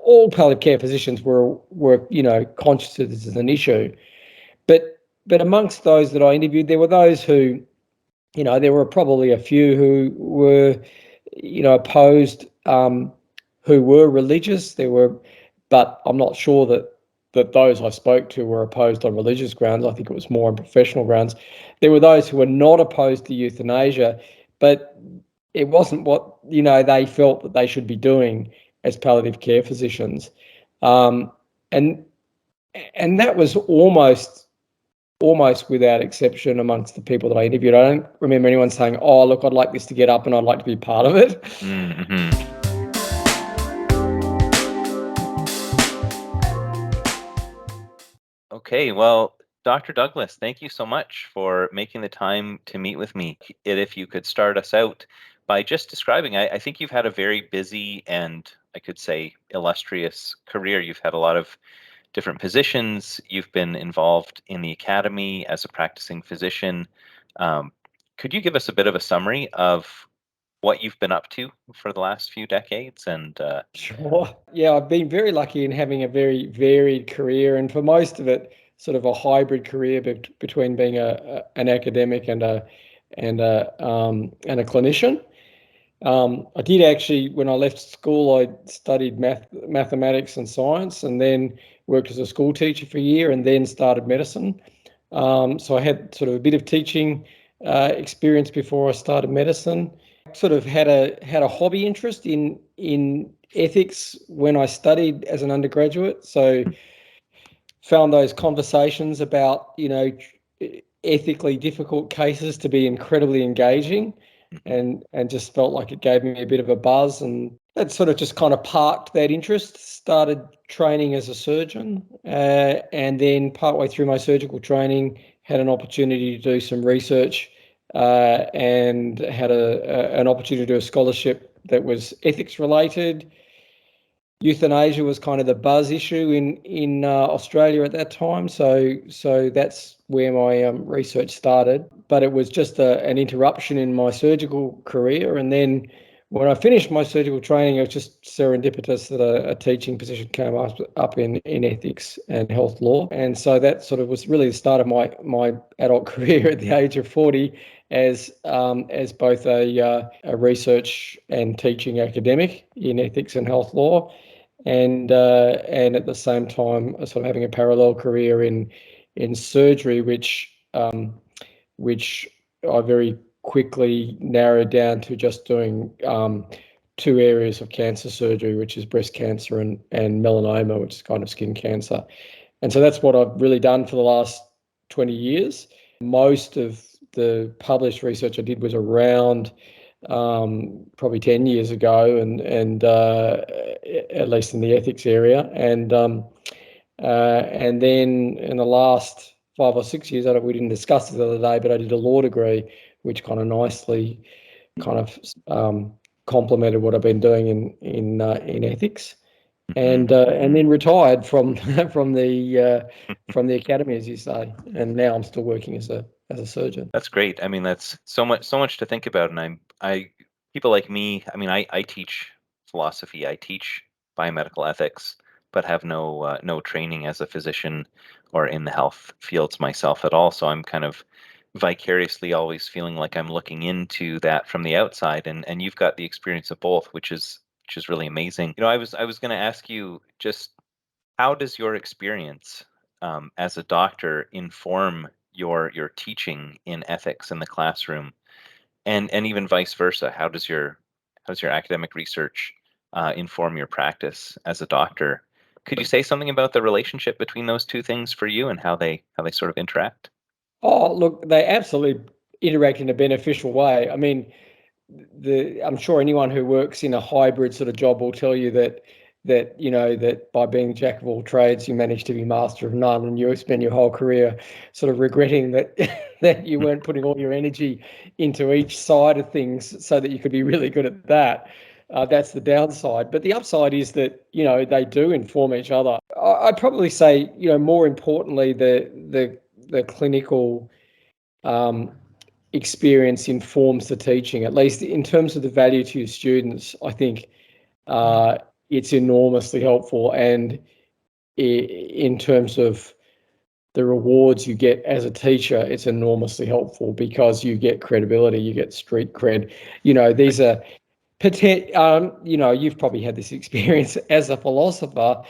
all palliative care physicians were conscious that this is an issue. But amongst those that I interviewed, there were those who, there were probably a few who were, opposed, who were religious. But I'm not sure that those I spoke to were opposed on religious grounds. I think it was more on professional grounds. There were those who were not opposed to euthanasia, but it wasn't what, they felt that they should be doing as palliative care physicians. And that was almost without exception amongst the people that I interviewed. I don't remember anyone saying, "Oh, look, I'd like this to get up and I'd like to be part of it." Mm-hmm. Okay, well, Dr. Douglas, thank you so much for making the time to meet with me. If you could start us out by just describing, I think you've had a very busy and I could say illustrious career. You've had a lot of different positions. You've been involved in the academy as a practicing physician. Could you give us a bit of a summary of what you've been up to for the last few decades? And Sure. Yeah, I've been very lucky in having a very varied career, and for most of it, sort of a hybrid career between being an academic and a clinician. I did actually, when I left school, I studied mathematics and science, and then worked as a school teacher for a year, and then started medicine. So I had sort of a bit of teaching experience before I started medicine. Sort of had a hobby interest in ethics when I studied as an undergraduate. So found those conversations about, ethically difficult cases to be incredibly engaging, and just felt like it gave me a bit of a buzz, and that sort of just kind of parked that interest. Started training as a surgeon, and then partway through my surgical training had an opportunity to do some research, and had an opportunity to do a scholarship that was ethics related. Euthanasia was kind of the buzz issue in Australia at that time, so that's where my research started. But it was just an interruption in my surgical career, and then when I finished my surgical training, it was just serendipitous that a teaching position came up in ethics and health law, and so that sort of was really the start of my adult career at the age of 40 as both a research and teaching academic in ethics and health law, and at the same time sort of having a parallel career in surgery, which I very quickly narrowed down to just doing two areas of cancer surgery, which is breast cancer and melanoma, which is kind of skin cancer. And so that's what I've really done for the last 20 years. Most of the published research I did was around probably 10 years ago, and at least in the ethics area. And then in the last 5 or 6 years, we didn't discuss this the other day, but I did a law degree, which kind of nicely complemented what I've been doing in ethics, and then retired from the academy, as you say, and now I'm still working as a surgeon. That's great. I mean, that's so much to think about, and people like me. I mean, I teach philosophy, I teach biomedical ethics, but have no training as a physician or in the health fields myself at all. So I'm kind of vicariously always feeling like I'm looking into that from the outside, and you've got the experience of both, which is really amazing. I was going to ask you, just how does your experience as a doctor inform your teaching in ethics in the classroom, and even vice versa? How does your academic research inform your practice as a doctor? Could you say something about the relationship between those two things for you and how they sort of interact? Oh, look, they absolutely interact in a beneficial way. I mean, I'm sure anyone who works in a hybrid sort of job will tell you that by being jack of all trades, you manage to be master of none, and you spend your whole career sort of regretting that that you weren't putting all your energy into each side of things so that you could be really good at that. That's the downside. But the upside is that, they do inform each other. I'd probably say, more importantly, the clinical experience informs the teaching, at least in terms of the value to your students. I think it's enormously helpful. And in terms of the rewards you get as a teacher, it's enormously helpful because you get credibility, you get street cred. These are you've probably had this experience as a philosopher.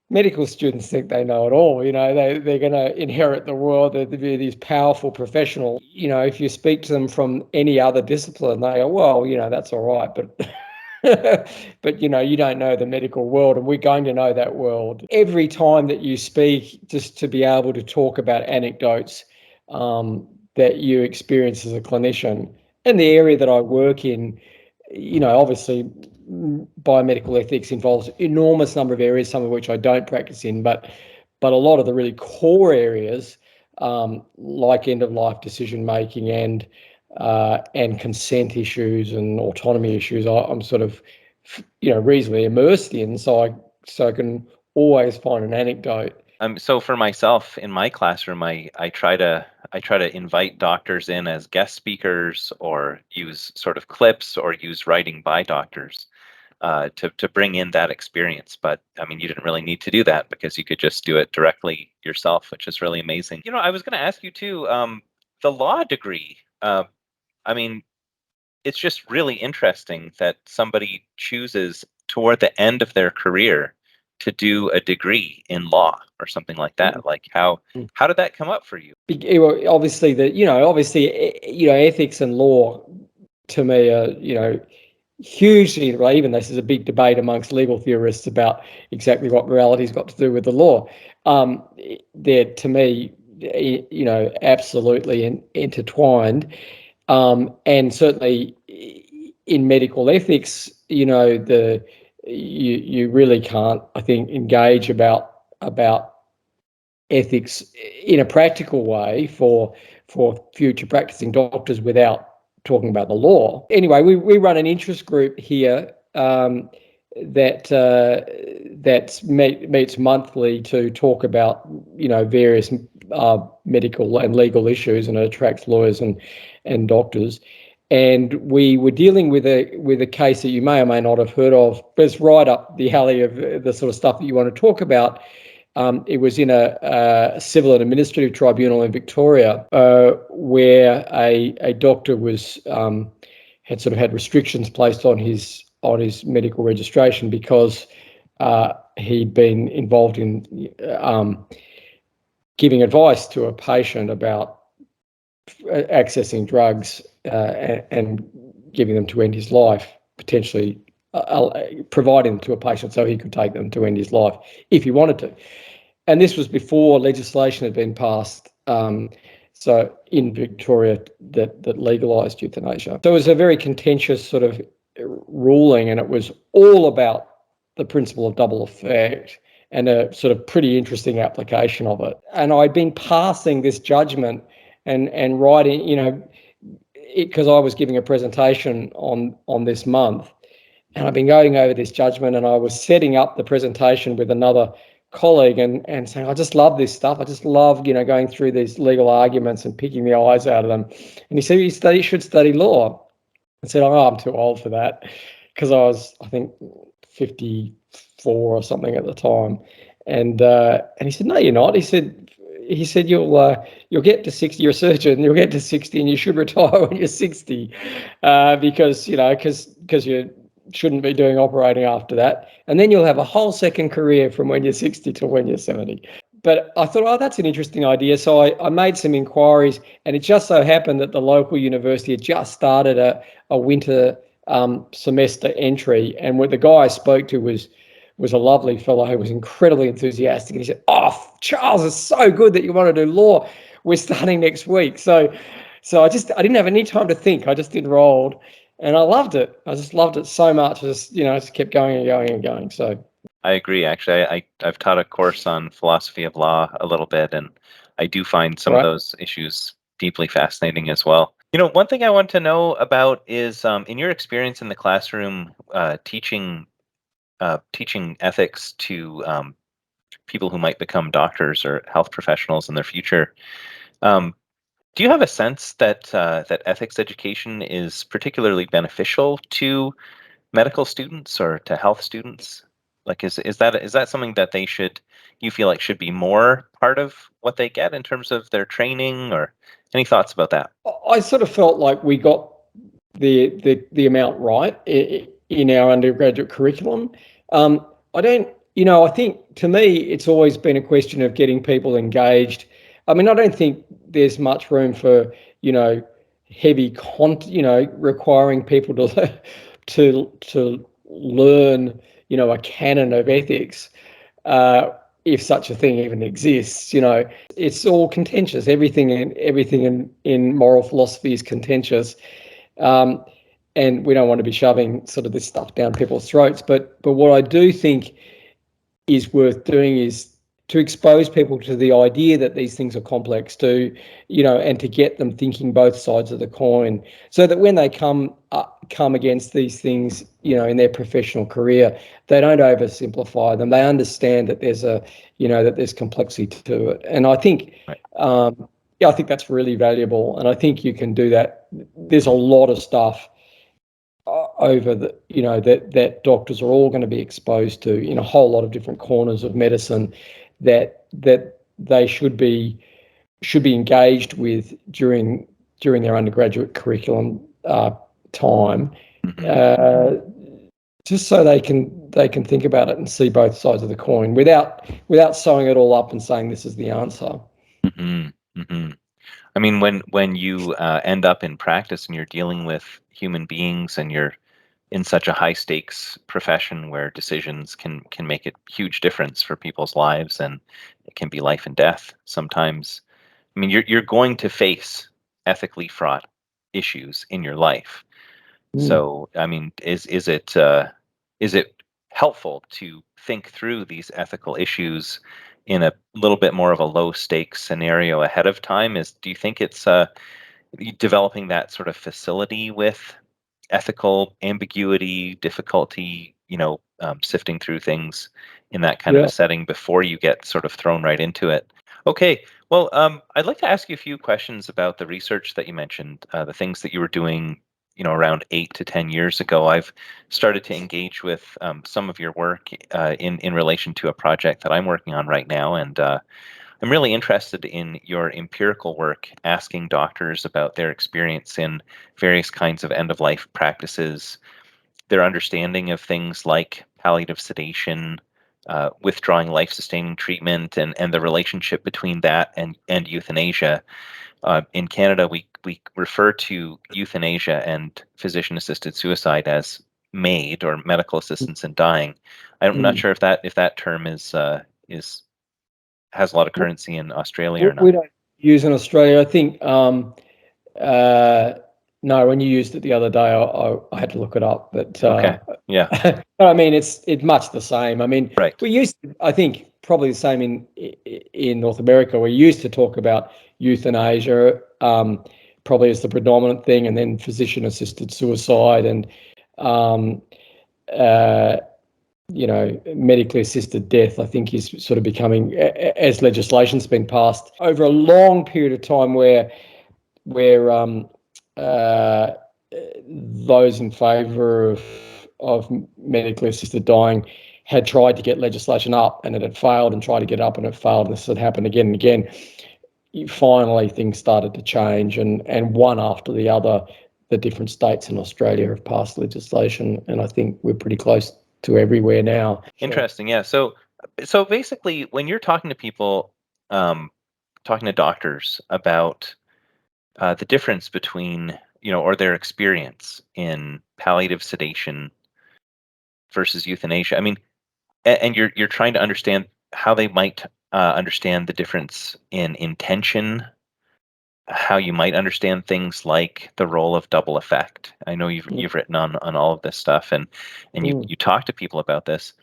Medical students think they know it all. They're going to inherit the world. They're these powerful professionals. If you speak to them from any other discipline, they go, well, that's all right, but but you don't know the medical world, and we're going to know that world. Every time that you speak, just to be able to talk about anecdotes that you experience as a clinician. And the area that I work in, obviously biomedical ethics involves enormous number of areas, some of which I don't practice in, but a lot of the really core areas, like end of life decision making and consent issues and autonomy issues, I'm sort of reasonably immersed in, so I can always find an anecdote. So for myself in my classroom, I try to invite doctors in as guest speakers, or use sort of clips, or use writing by doctors to bring in that experience. But I mean, you didn't really need to do that because you could just do it directly yourself, which is really amazing. I was going to ask you too, the law degree. I mean, it's just really interesting that somebody chooses toward the end of their career to do a degree in law or something like that. Like how did that come up for you? Obviously, ethics and law to me are hugely, even this is a big debate amongst legal theorists about exactly what morality's got to do with the law. They're, to me, absolutely intertwined. And certainly in medical ethics, you really can't, I think, engage about ethics in a practical way for future practicing doctors without talking about the law. Anyway, we run an interest group here that meets monthly to talk about various medical and legal issues, and it attracts lawyers and doctors. And we were dealing with a case that you may or may not have heard of, but it's right up the alley of the sort of stuff that you want to talk about. It was in a civil and administrative tribunal in Victoria, where a doctor was had sort of had restrictions placed on his medical registration because he'd been involved in giving advice to a patient about accessing drugs and giving them to end his life, potentially providing them to a patient so he could take them to end his life if he wanted to. And this was before legislation had been passed, so in Victoria, that legalised euthanasia. So it was a very contentious sort of ruling, and it was all about the principle of double effect and a sort of pretty interesting application of it. And I'd been passing this judgment and writing, because I was giving a presentation on this month, and I've been going over this judgment, and I was setting up the presentation with another colleague and saying, I just love this stuff. I just love, going through these legal arguments and picking the eyes out of them. And he said, you should study law. I said, oh, I'm too old for that, because I was, I think, 54 or something at the time. And he said, no, you're not. He said you'll get to 60. You're a surgeon. You'll get to 60, and you should retire when you're 60, because you shouldn't be doing operating after that. And then you'll have a whole second career from when you're 60 to when you're 70. But I thought, oh, that's an interesting idea. So I made some inquiries, and it just so happened that the local university had just started a winter semester entry. And what the guy I spoke to was a lovely fellow who was incredibly enthusiastic. And he said, oh, Charles, it's so good that you want to do law. We're starting next week. So I didn't have any time to think. I just enrolled. And I loved it. I just loved it so much. I just kept going and going and going. So I agree. Actually, I've taught a course on philosophy of law a little bit, and I do find some of those issues deeply fascinating as well. One thing I want to know about is, in your experience in the classroom, teaching ethics to people who might become doctors or health professionals in their future. Do you have a sense that that ethics education is particularly beneficial to medical students or to health students? Like, is that something that you feel like should be more part of what they get in terms of their training, or any thoughts about that? I sort of felt like we got the amount right in our undergraduate curriculum. I don't, I think to me it's always been a question of getting people engaged. I mean, I don't think there's much room for heavy requiring people to learn a canon of ethics. If such a thing even exists, it's all contentious. Everything in moral philosophy is contentious, and we don't want to be shoving sort of this stuff down people's throats. But what I do think is worth doing is to expose people to the idea that these things are complex, and to get them thinking both sides of the coin, so that when they come against these things, in their professional career, they don't oversimplify them. They understand that there's complexity to it, and I think, Right. I think that's really valuable, and I think you can do that. There's a lot of stuff over that doctors are all going to be exposed to in a whole lot of different corners of medicine that they should be engaged with during their undergraduate curriculum time, just so they can think about it and see both sides of the coin without sewing it all up and saying this is the answer. I mean, when you end up in practice and you're dealing with human beings, and you're in such a high stakes profession where decisions can make a huge difference for people's lives, and it can be life and death sometimes. I mean, you're going to face ethically fraught issues in your life. So, I mean, is it helpful to think through these ethical issues in a little bit more of a low stakes scenario ahead of time? Do you think it's developing that sort of facility with ethical ambiguity, difficulty, sifting through things in that kind of a setting before you get sort of thrown right into it? Okay, well, I'd like to ask you a few questions about the research that you mentioned, the things that you were doing, around 8 to 10 years ago. I've started to engage with some of your work in relation to a project that I'm working on right now, and I'm really interested in your empirical work, asking doctors about their experience in various kinds of end-of-life practices, their understanding of things like palliative sedation, withdrawing life-sustaining treatment, and the relationship between that and euthanasia. In Canada, we refer to euthanasia and physician-assisted suicide as M.A.I.D, or medical assistance in dying. I'm not sure if that term is has a lot of currency in Australia or not. We don't use in Australia. I think no. When you used it the other day, I had to look it up. But Okay, yeah, I mean, it's much the same. I mean, right. we used to, I think probably the same in North America. We used to talk about euthanasia probably as the predominant thing, and then physician-assisted suicide, and medically assisted death, I think, is sort of becoming, as legislation's been passed over a long period of time, where those in favour of medically assisted dying had tried to get legislation up, and it had failed, and tried to get up, and it failed, and this had happened again and again. Finally, things started to change, and one after the other, the different states in Australia have passed legislation, and I think we're pretty close to everywhere now. Interesting. Yeah. So basically, when you're talking to people, talking to doctors about the difference between, or their experience in palliative sedation versus euthanasia, I mean, and you're trying to understand how they might understand the difference in intention, how you might understand things like the role of double effect. I know you've written on all of this stuff, and you talk to people about this.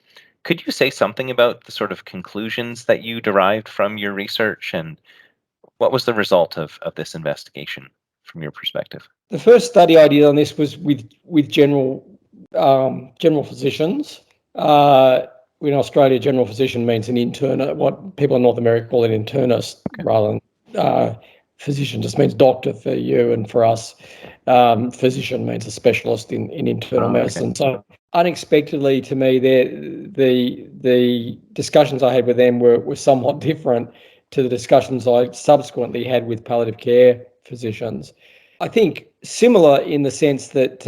Could you say something about the sort of conclusions that you derived from your research, and what was the result of this investigation from your perspective? The first study I did on this was with general physicians. In Australia, general physician means an intern. What people in North America call an internist, rather than physician. Just means doctor for you, and for us, physician means a specialist in internal medicine. So unexpectedly to me, the discussions I had with them were somewhat different to the discussions I subsequently had with palliative care physicians. I think similar in the sense that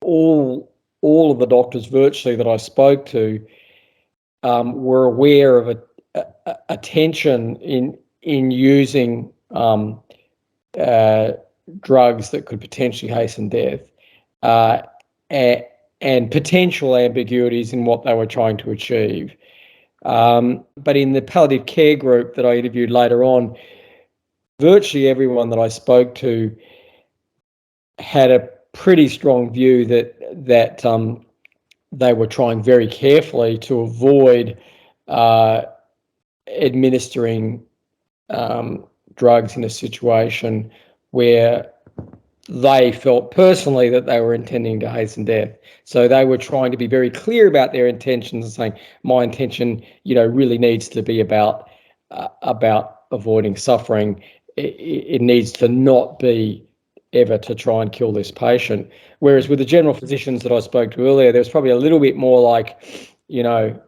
all of the doctors virtually that I spoke to were aware of a tension in using drugs that could potentially hasten death, and potential ambiguities in what they were trying to achieve. But in the palliative care group that I interviewed later on, virtually everyone that I spoke to had a pretty strong view that they were trying very carefully to avoid administering drugs in a situation where they felt personally that they were intending to hasten death. So they were trying to be very clear about their intentions and saying, my intention, really needs to be about avoiding suffering. It needs to not be ever to try and kill this patient. Whereas with the general physicians that I spoke to earlier, there's probably a little bit more like, I'm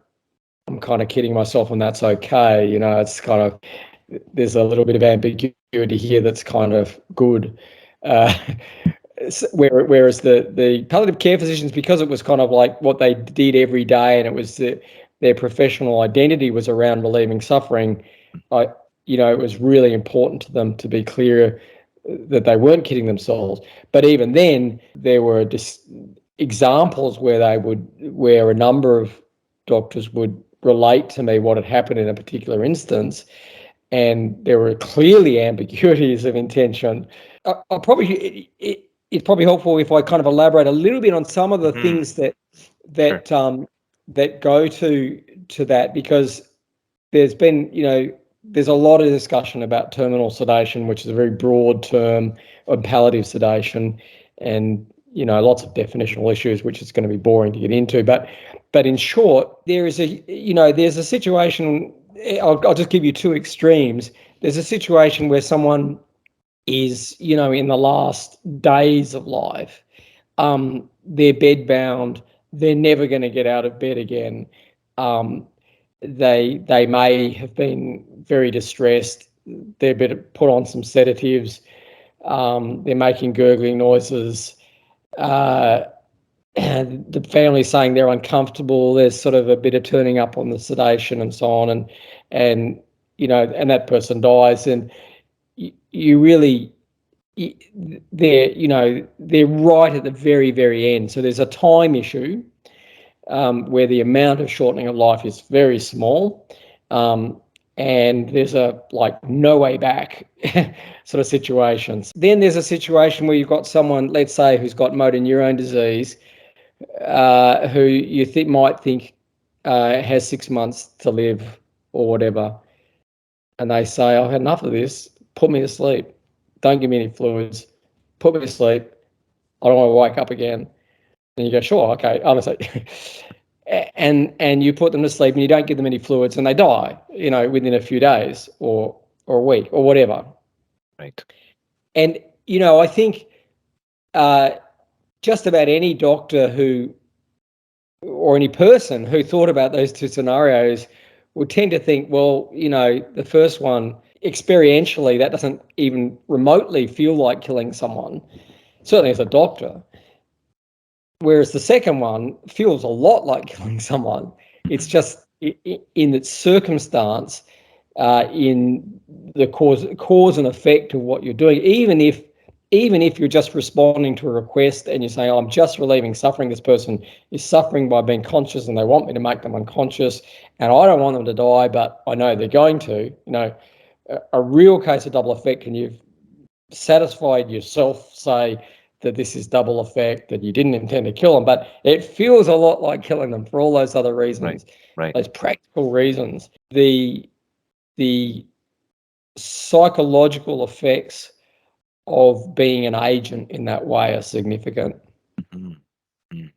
kind of kidding myself and that's okay. It's kind of, there's a little bit of ambiguity here that's kind of good. Whereas the palliative care physicians, because it was kind of like what they did every day, and it was their professional identity was around relieving suffering, it was really important to them to be clear that they weren't kidding themselves. But even then, there were examples where a number of doctors would relate to me what had happened in a particular instance, and there were clearly ambiguities of intention. It's probably helpful if I kind of elaborate a little bit on some of the things that go to that, because there's been, there's a lot of discussion about terminal sedation, which is a very broad term, of palliative sedation, and lots of definitional issues, which is going to be boring to get into. But in short, there's a situation. I'll just give you two extremes. There's a situation where someone is, in the last days of life, they're bedbound, they're never going to get out of bed again. They may have been very distressed. They're put on some sedatives. They're making gurgling noises. And the family's saying they're uncomfortable. There's sort of a bit of turning up on the sedation and so on, and that person dies, and you really, they're right at the very, very end. So there's a time issue where the amount of shortening of life is very small, and there's a no way back sort of situations. Then there's a situation where you've got someone, let's say, who's got motor neurone disease, who you might think has 6 months to live or whatever, and they say, I've had enough of this, put me to sleep, don't give me any fluids, put me to sleep, I don't want to wake up again. And you go, sure, okay, honestly. and you put them to sleep and you don't give them any fluids and they die, within a few days or a week or whatever. Right. And, I think just about any doctor or any person who thought about those two scenarios would tend to think, well, the first one, experientially, that doesn't even remotely feel like killing someone, certainly as a doctor. Whereas the second one feels a lot like killing someone. It's just in its circumstance, in the cause and effect of what you're doing, even if you're just responding to a request and you're saying, oh, I'm just relieving suffering. This person is suffering by being conscious and they want me to make them unconscious and I don't want them to die, but I know they're going to. A real case of double effect, and you've satisfied yourself, say, that this is double effect, that you didn't intend to kill them, but it feels a lot like killing them for all those other reasons, right. Those practical reasons. The psychological effects of being an agent in that way are significant. Mm-hmm.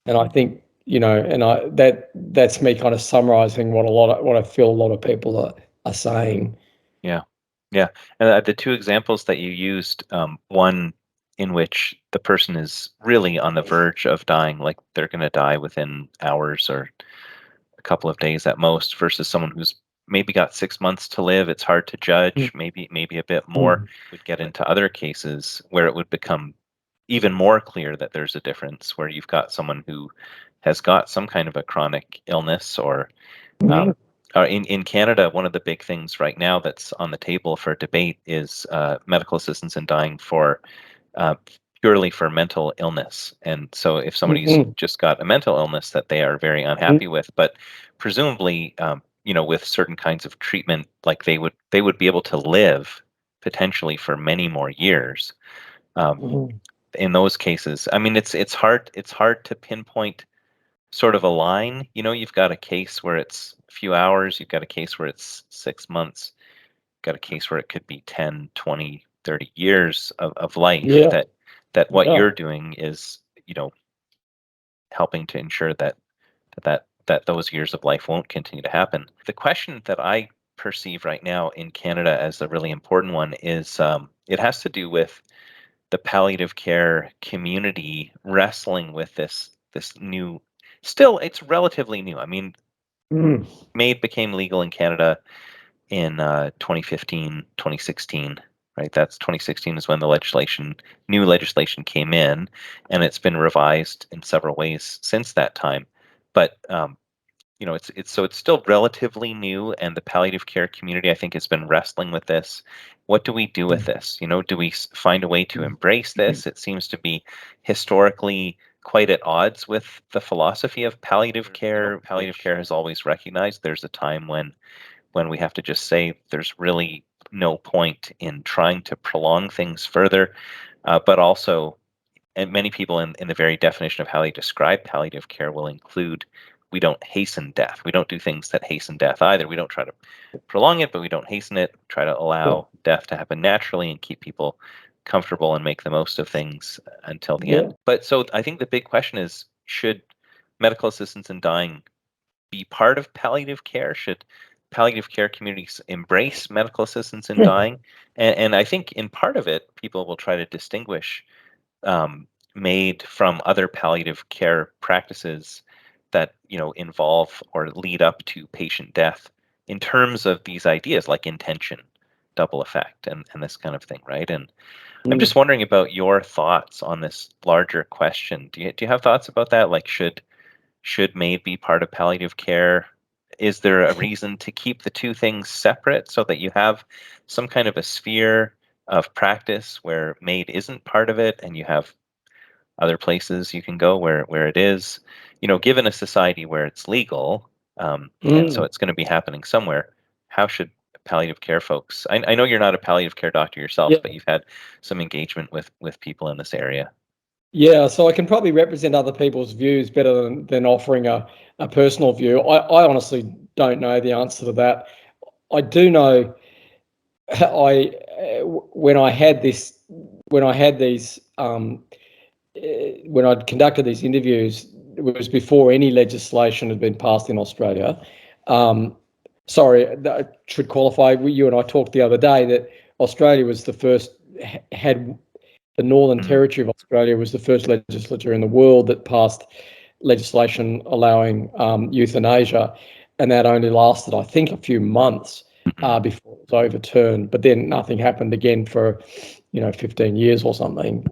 And I think, that's me kind of summarizing what I feel a lot of people are saying. Yeah. And the two examples that you used, one in which the person is really on the verge of dying, like they're going to die within hours or a couple of days at most, versus someone who's maybe got 6 months to live. It's hard to judge, maybe a bit more. Would get into other cases where it would become even more clear that there's a difference, where you've got someone who has got some kind of a chronic illness or in Canada, one of the big things right now that's on the table for debate is medical assistance in dying for purely for mental illness. And so if somebody's just got a mental illness that they are very unhappy with, but presumably, with certain kinds of treatment, like they would be able to live potentially for many more years. In those cases, I mean, it's hard to pinpoint sort of a line. You've got a case where it's a few hours, you've got a case where it's 6 months, you've got a case where it could be 10, 20, 30 years of life. That what you're doing is, helping to ensure that those years of life won't continue to happen. The question that I perceive right now in Canada as a really important one is it has to do with the palliative care community wrestling with this new, still it's relatively new. I mean, M.A.I.D became legal in Canada in 2015, 2016, right? That's 2016 is when the new legislation came in, and it's been revised in several ways since that time. But it's still relatively new, and the palliative care community, I think, has been wrestling with this. What do we do with this? Do we find a way to embrace this? It seems to be historically quite at odds with the philosophy of palliative care. Palliative care has always recognized there's a time when we have to just say there's really no point in trying to prolong things further, but also, and many people in the very definition of how they describe palliative care will include, we don't hasten death. We don't do things that hasten death either. We don't try to prolong it, but we don't hasten it. Try to allow death to happen naturally and keep people comfortable and make the most of things until the end. But so I think the big question is, should medical assistance in dying be part of palliative care? Should palliative care communities embrace medical assistance in dying? And I think in part of it, people will try to distinguish M.A.I.D from other palliative care practices that involve or lead up to patient death in terms of these ideas like intention, double effect, and this kind of thing, right? And I'm just wondering about your thoughts on this larger question. Do you have thoughts about that? Like, should M.A.I.D be part of palliative care? Is there a reason to keep the two things separate so that you have some kind of a sphere of practice where M.A.I.D isn't part of it, and you have other places you can go where it is? Given a society where it's legal, and so it's going to be happening somewhere, how should palliative care folks? I know you're not a palliative care doctor yourself, but you've had some engagement with people in this area. Yeah, so I can probably represent other people's views better than offering a personal view. I honestly don't know the answer to that. I do know when I'd conducted these interviews, it was before any legislation had been passed in Australia. Sorry, I should qualify. You and I talked the other day that Australia was the first, had the Northern Territory of Australia was the first legislature in the world that passed legislation allowing euthanasia, and that only lasted, I think, a few months before it was overturned. But then nothing happened again for 15 years or something.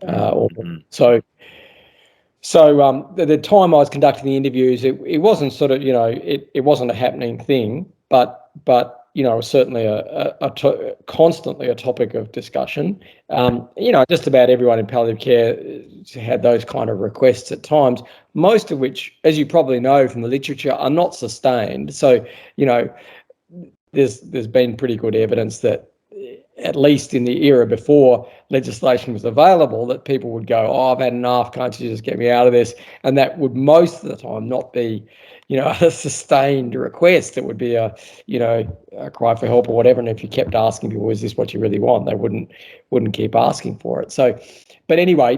So the time I was conducting the interviews, it wasn't sort of, it wasn't a happening thing, but it was certainly constantly a topic of discussion. Just about everyone in palliative care had those kind of requests at times, most of which, as you probably know from the literature, are not sustained. So, there's been pretty good evidence that, at least in the era before legislation was available, that people would go, I've had enough, can't you just get me out of this? And that would most of the time not be, a sustained request. It would be a cry for help or whatever. And if you kept asking people, is this what you really want? They wouldn't keep asking for it. So, but anyway,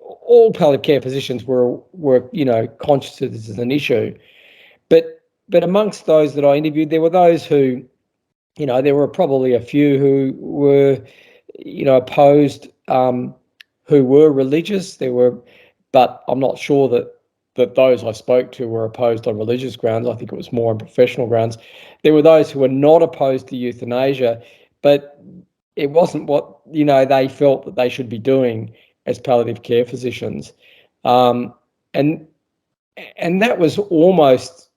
all palliative care physicians were conscious that this is an issue. But amongst those that I interviewed, there were those who, there were probably a few who were, opposed who were religious. But I'm not sure that those I spoke to were opposed on religious grounds. I think it was more on professional grounds. There were those who were not opposed to euthanasia, but it wasn't what they felt that they should be doing as palliative care physicians, and that was almost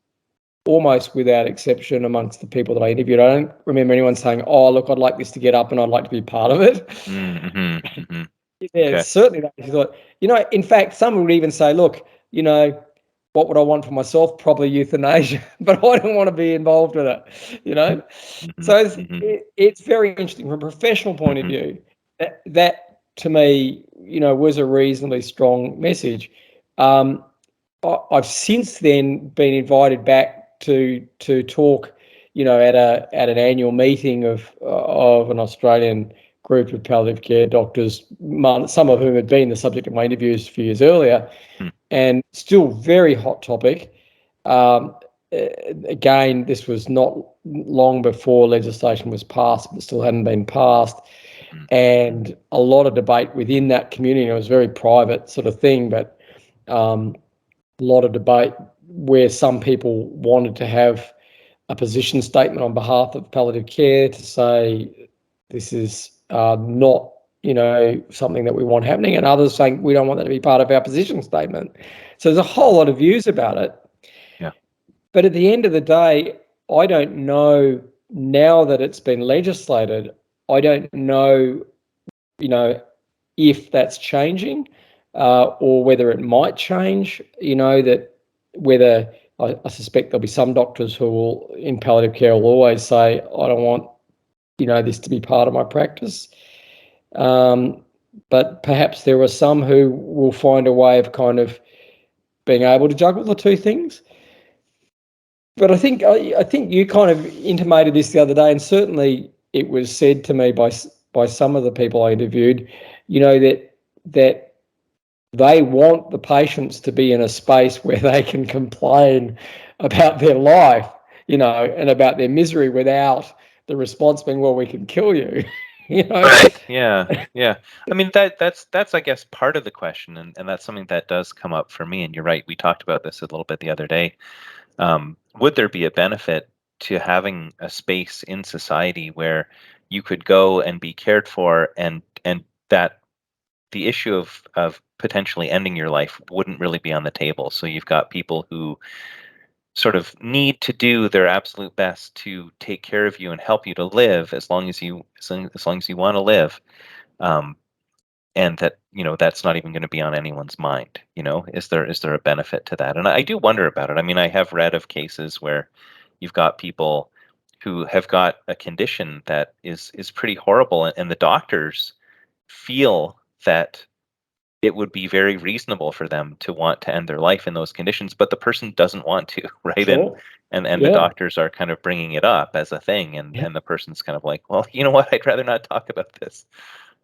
without exception amongst the people that I interviewed. I don't remember anyone saying, "Oh, look, I'd like this to get up and I'd like to be part of it." Mm-hmm, mm-hmm. Yeah, Okay. certainly that. He thought, in fact, some would even say, "Look, what would I want for myself? Probably euthanasia, but I don't want to be involved with it." Mm-hmm, So mm-hmm, it's very interesting from a professional point of mm-hmm. view. That to me, was a reasonably strong message. I've since then been invited back to talk, at an annual meeting of an Australian group of palliative care doctors, some of whom had been the subject of my interviews a few years earlier, Hmm. and still very hot topic. Um, Again, this was not long before legislation was passed, but still hadn't been passed, Hmm. and a lot of debate within that community. It was a very private sort of thing, but a lot of debate where some people wanted to have a position statement on behalf of palliative care to say this is not, something that we want happening, and others saying we don't want that to be part of our position statement. So there's a whole lot of views about it. Yeah. But at the end of the day, I don't know, now that it's been legislated, I don't know, if that's changing, or whether it might change. That whether I suspect there'll be some doctors who will, in palliative care, will always say, I don't want, this to be part of my practice. But perhaps there are some who will find a way of kind of being able to juggle the two things. But I think you kind of intimated this the other day, and certainly it was said to me by some of the people I interviewed, that they want the patients to be in a space where they can complain about their life, and about their misery without the response being, "Well, we can kill you." Right. Yeah. Yeah. I mean, that's I guess part of the question, and that's something that does come up for me. And you're right. We talked about this a little bit the other day. Would there be a benefit to having a space in society where you could go and be cared for, and that the issue of potentially ending your life wouldn't really be on the table? So you've got people who sort of need to do their absolute best to take care of you and help you to live as long as you want to live, um, and that that's not even going to be on anyone's mind. Is there a benefit to that? And I do wonder about it. I mean, I have read of cases where you've got people who have got a condition that is pretty horrible, and the doctors feel that it would be very reasonable for them to want to end their life in those conditions, but the person doesn't want to, right? And Sure. and the Yeah. doctors are kind of bringing it up as a thing, and Yeah. the person's kind of like, well, you know what? I'd rather not talk about this.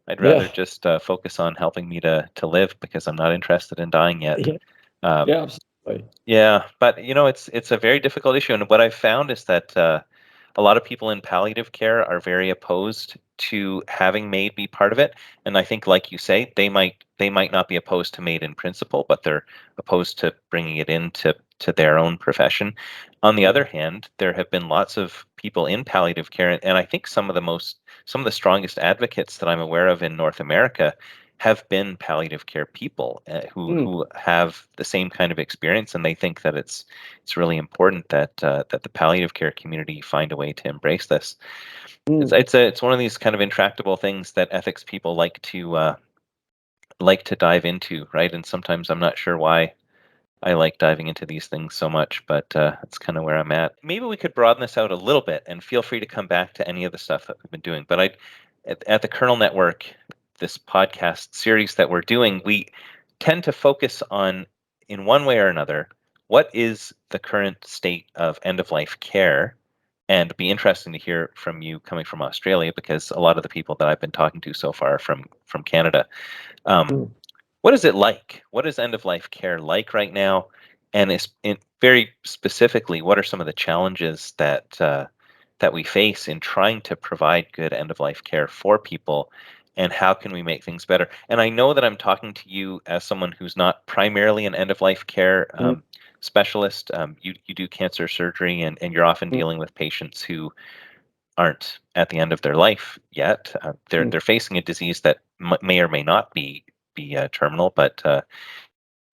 I'd rather Yeah. just focus on helping me to live, because I'm not interested in dying yet. Yeah. Um, Yeah. Absolutely. yeah, but it's a very difficult issue, and what I've found is that a lot of people in palliative care are very opposed to having M.A.I.D be part of it. And I think, like you say, they might not be opposed to M.A.I.D in principle, but they're opposed to bringing it into their own profession. On the other hand, there have been lots of people in palliative care, and I think some of the strongest advocates that I'm aware of in North America have been palliative care people, who Mm, have the same kind of experience, and they think that it's really important that the palliative care community find a way to embrace this. mm. It's one of these kind of intractable things that ethics people like to dive into, right? And sometimes I'm not sure why I like diving into these things so much, but that's kind of where I'm at. Maybe we could broaden this out a little bit, and feel free to come back to any of the stuff that we've been doing. But at the Kernel Network, this podcast series that we're doing, we tend to focus on, in one way or another, what is the current state of end of life care. And it'd be interesting to hear from you coming from Australia, because a lot of the people that I've been talking to so far are from Canada. Um, Mm. what is it like? What is end of life care like right now? And very specifically, what are some of the challenges that we face in trying to provide good end of life care for people? and how can we make things better? And I know that I'm talking to you as someone who's not primarily an end-of-life care specialist. You do cancer surgery, and you're often dealing with patients who aren't at the end of their life yet. They're facing a disease that may or may not be terminal, but I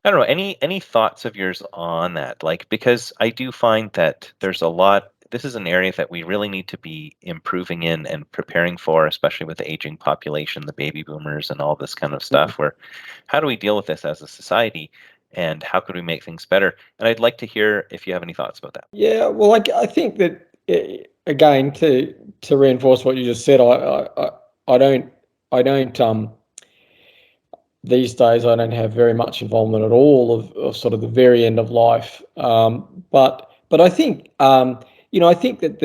don't know. Any thoughts of yours on that? Like, because I do find that there's a lot. This is an area that we really need to be improving in and preparing for, especially with the aging population, the baby boomers, and all this kind of stuff. Where, how do we deal with this as a society, and how could we make things better? And I'd like to hear if you have any thoughts about that. Yeah, well, I think that again, to reinforce what you just said, I don't these days I don't have very much involvement at all of sort of the very end of life. But I think I think that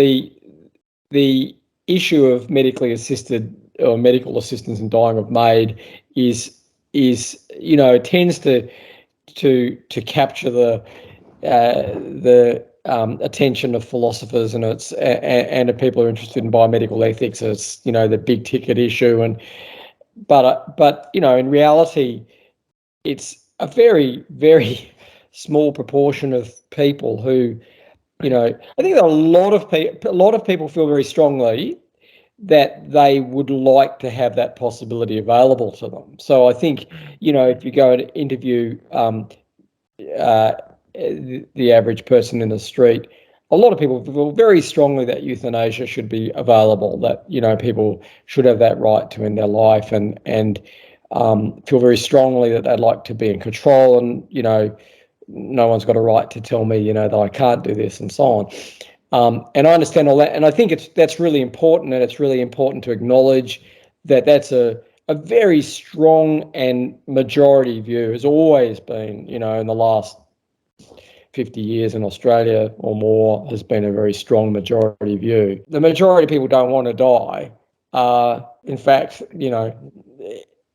the issue of medically assisted or medical assistance in dying of M.A.I.D is it tends to capture the attention of philosophers, and and of people who are interested in biomedical ethics. It's the big ticket issue, but in reality, it's a very, very small proportion of people who, I think a lot of people feel very strongly that they would like to have that possibility available to them. So I think, if you go and interview the average person in the street, a lot of people feel very strongly that euthanasia should be available, that people should have that right to end their life, and feel very strongly that they'd like to be in control, and no one's got a right to tell me that I can't do this, and so on. And I understand all that, and I think that's really important, and it's really important to acknowledge that that's a very strong and majority view, has always been, in the last 50 years in Australia or more, has been a very strong majority view. The majority of people don't want to die. In fact,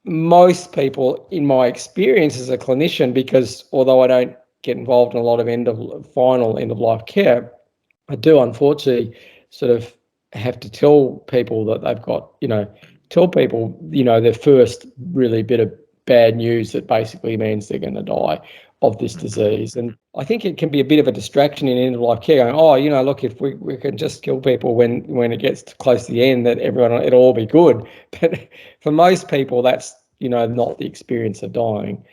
most people, in my experience as a clinician, because although I don't get involved in a lot of final end of life care, I do unfortunately sort of have to tell people that they've got, their first really bit of bad news that basically means they're going to die of this disease. And I think it can be a bit of a distraction in end of life care, going, oh, look, if we can just kill people when it gets close to the end, that it'll all be good. But for most people, that's not the experience of dying.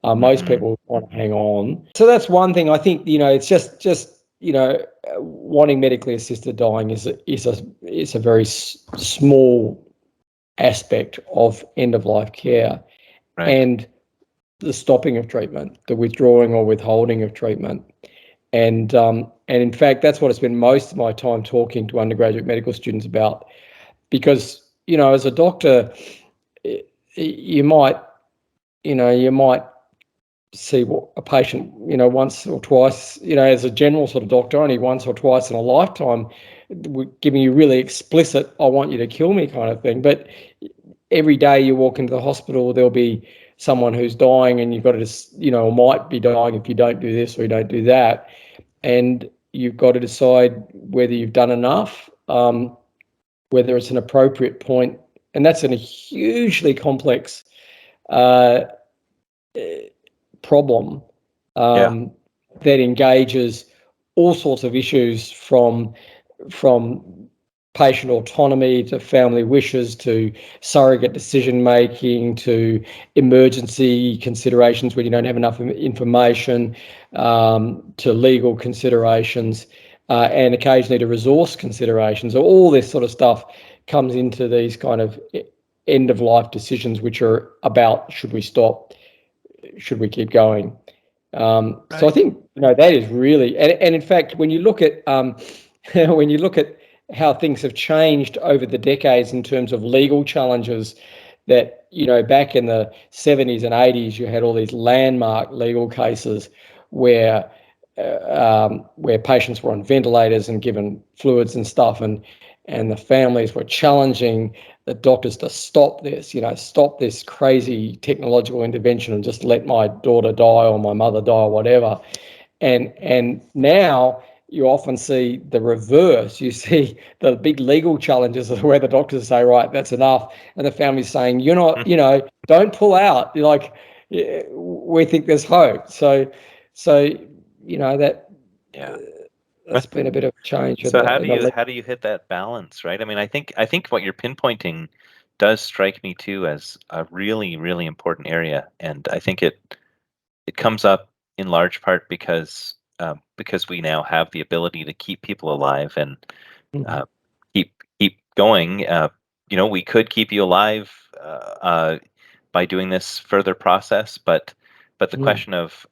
Most people want to hang on. So that's one thing. I think it's just wanting medically assisted dying is a very small aspect of end of life care, Right. and the stopping of treatment, the withdrawing or withholding of treatment. And in fact, that's what I spend most of my time talking to undergraduate medical students about, because, as a doctor, you might see a patient, once or twice, as a general sort of doctor, only once or twice in a lifetime, giving you really explicit, I want you to kill me kind of thing. But every day you walk into the hospital, there'll be someone who's dying, and you've got to, or might be dying if you don't do this or you don't do that. And you've got to decide whether you've done enough, whether it's an appropriate point. And that's a hugely complex problem that engages all sorts of issues, from patient autonomy to family wishes to surrogate decision making to emergency considerations when you don't have enough information, to legal considerations, and occasionally to resource considerations. All this sort of stuff comes into these kind of end of life decisions, which are about, should we stop, should we keep going? So I think that is really, and in fact, when you look at how things have changed over the decades in terms of legal challenges, that back in the 70s and 80s, you had all these landmark legal cases where patients were on ventilators and given fluids and stuff, and the families were challenging the doctors to stop this crazy technological intervention and just let my daughter die or my mother die or whatever. And now you often see the reverse. You see the big legal challenges where the doctors say, right, that's enough. And the family's saying, you're not, don't pull out. You're like, we think there's hope. So that's been a bit of a change. So how do you hit that balance, right? I mean, I think what you're pinpointing does strike me too as a really, really important area. And I think it comes up in large part because we now have the ability to keep people alive and keep going. We could keep you alive by doing this further process, but the question of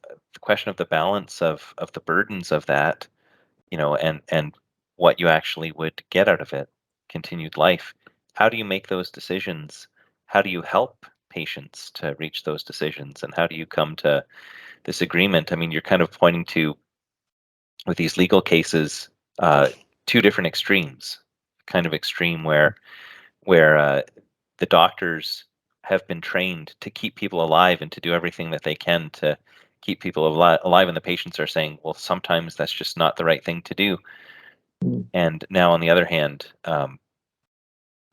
the balance of the burdens of that, and what you actually would get out of it, continued life. How do you make those decisions? How do you help patients to reach those decisions? And how do you come to this agreement? I mean, you're kind of pointing to, with these legal cases, two different extremes. Kind of extreme where the doctors have been trained to keep people alive and to do everything that they can to keep people alive, and the patients are saying, well, sometimes that's just not the right thing to do. And now, on the other hand,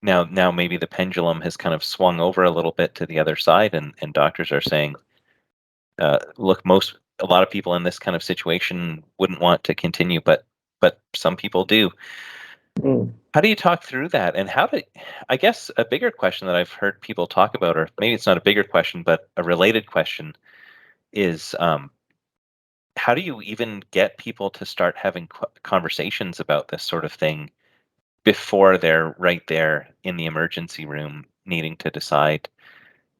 now maybe the pendulum has kind of swung over a little bit to the other side, and doctors are saying, look, a lot of people in this kind of situation wouldn't want to continue, but some people do. How do you talk through that? And I guess a bigger question that I've heard people talk about, or maybe it's not a bigger question, but a related question, is how do you even get people to start having conversations about this sort of thing before they're right there in the emergency room needing to decide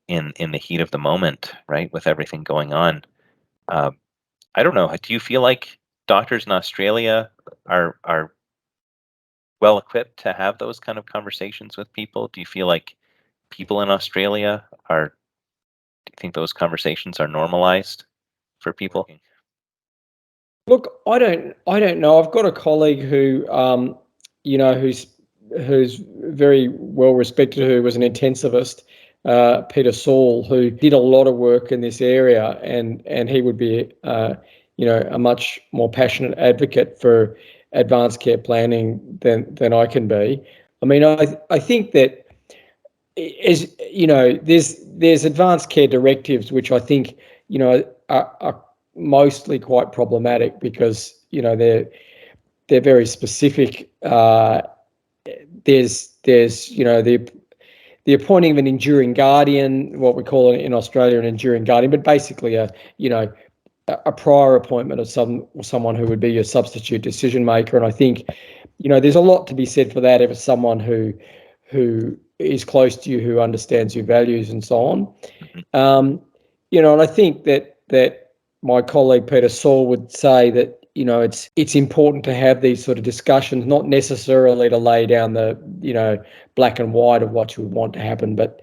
in the heat of the moment, right, with everything going on? I don't know. Do you feel like doctors in Australia are well equipped to have those kind of conversations with people? Do you feel like people in Australia do you think those conversations are normalized for people? Look, I don't know. I've got a colleague who, who's very well respected, who was an intensivist, Peter Saul, who did a lot of work in this area, and he would be, a much more passionate advocate for advanced care planning than I can be. I mean, I think that, as there's advanced care directives which I think are mostly quite problematic because they're very specific. There's the appointing of an enduring guardian, what we call it in Australia an enduring guardian, but basically a prior appointment of someone who would be your substitute decision maker. And I think there's a lot to be said for that if it's someone who is close to you, who understands your values and so on. And I think that my colleague Peter Saul would say that it's important to have these sort of discussions, not necessarily to lay down the black and white of what you would want to happen, but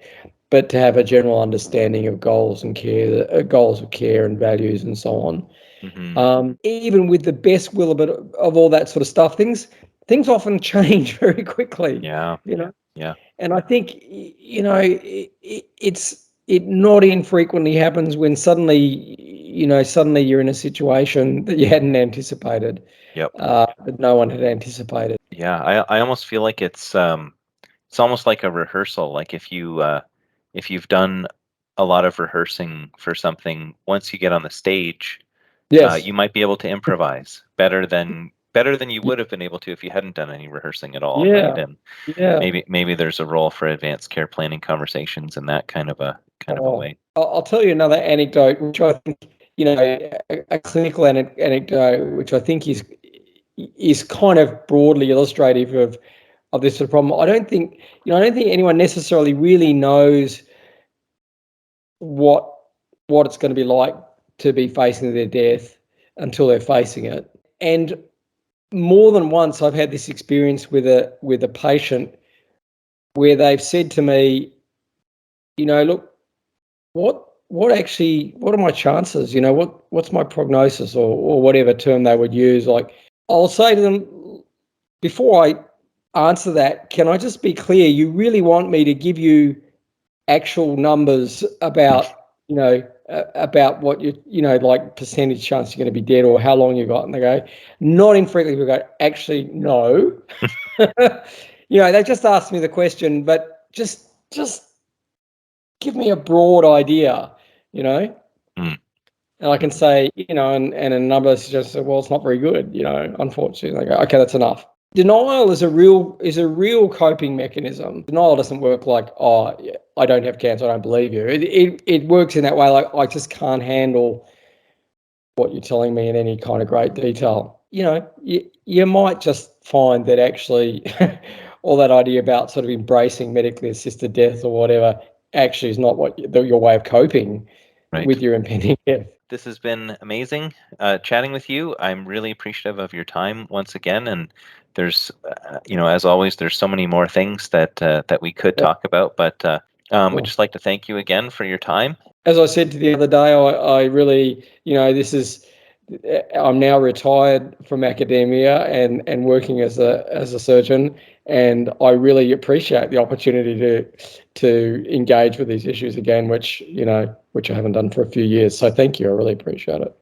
to have a general understanding of goals of care and values and so on. Even with the best will of all that sort of stuff, things often change very quickly. Yeah. And I think it not infrequently happens when suddenly you're in a situation that you hadn't anticipated. Yep. That no one had anticipated. Yeah, I almost feel like it's almost like a rehearsal. Like if you've done a lot of rehearsing for something, once you get on the stage, Yes. you might be able to improvise better than you would have been able to if you hadn't done any rehearsing at all, Yeah. right? And Yeah. maybe there's a role for advanced care planning conversations in that kind of a way. I'll tell you another anecdote, which I think, a clinical anecdote, which I think is kind of broadly illustrative of this sort of problem. I don't think anyone necessarily really knows what it's going to be like to be facing their death until they're facing it. And more than once, I've had this experience with a patient where they've said to me, look, what are my chances? What's my prognosis, or whatever term they would use. Like, I'll say to them, before I answer that, can I just be clear? You really want me to give you actual numbers about about what like percentage chance you're going to be dead or how long you got, and they go, not infrequently people go, actually no. They just asked me the question, but just give me a broad idea, Mm. and I can say, and a number just said, well, it's not very good, unfortunately. They go, okay, that's enough. Denial is a real coping mechanism. Denial doesn't work like, oh, yeah, I don't have cancer, I don't believe you. It works in that way, like, I just can't handle what you're telling me in any kind of great detail. You might just find that actually all that idea about sort of embracing medically assisted death or whatever actually is not your way of coping with your impending death. This has been amazing chatting with you. I'm really appreciative of your time once again. And there's, as always, there's so many more things that we could talk about. But we'd just like to thank you again for your time. As I said the other day, I really, I'm now retired from academia and working as a surgeon, and I really appreciate the opportunity to engage with these issues again, which I haven't done for a few years. So thank you. I really appreciate it.